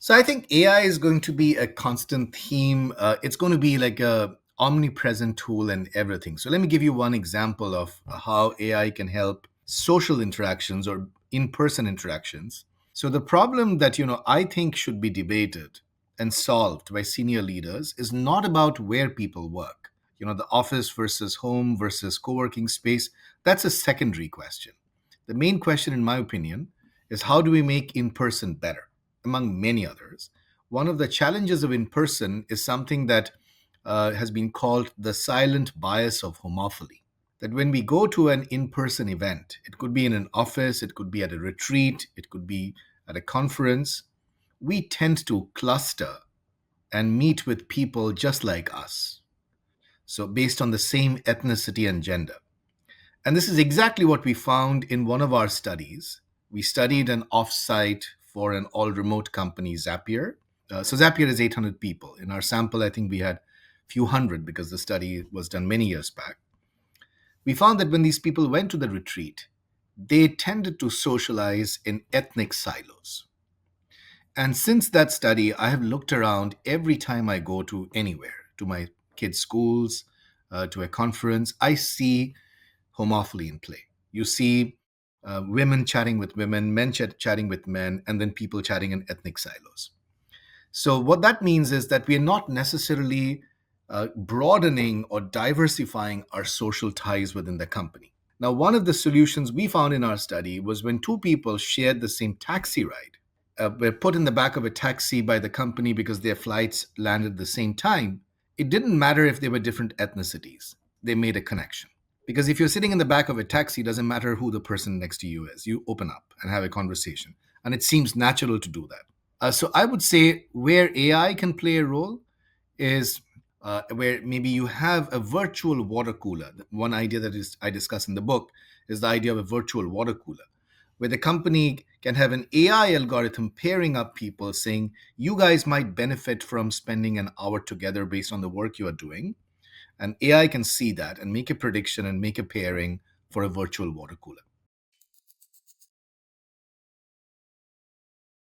So I think AI is going to be a constant theme. It's going to be like a omnipresent tool and everything. So let me give you one example of how AI can help social interactions or in-person interactions. So the problem that I think should be debated and solved by senior leaders is not about where people work. The office versus home versus co-working space, that's a secondary question. The main question in my opinion is how do we make in-person better? Among many others. One of the challenges of in person is something that has been called the silent bias of homophily. That when we go to an in person event, it could be in an office, it could be at a retreat, it could be at a conference, we tend to cluster and meet with people just like us. So, based on the same ethnicity and gender. And this is exactly what we found in one of our studies. We studied an offsite for an all remote company, Zapier. So Zapier is 800 people. In our sample, I think we had a few hundred because the study was done many years back. We found that when these people went to the retreat, they tended to socialize in ethnic silos. And since that study, I have looked around every time I go to anywhere, to my kids' schools, to a conference, I see homophily in play. You see women chatting with women, men chatting with men, and then people chatting in ethnic silos. So, what that means is that we are not necessarily broadening or diversifying our social ties within the company. Now, one of the solutions we found in our study was when two people shared the same taxi ride, were put in the back of a taxi by the company because their flights landed at the same time. It didn't matter if they were different ethnicities, they made a connection. Because if you're sitting in the back of a taxi, it doesn't matter who the person next to you is. You open up and have a conversation. And it seems natural to do that. So I would say where AI can play a role is where maybe you have a virtual water cooler. One idea that is I discuss in the book is the idea of a virtual water cooler, where the company can have an AI algorithm pairing up people saying, you guys might benefit from spending an hour together based on the work you are doing. And AI can see that and make a prediction and make a pairing for a virtual water cooler.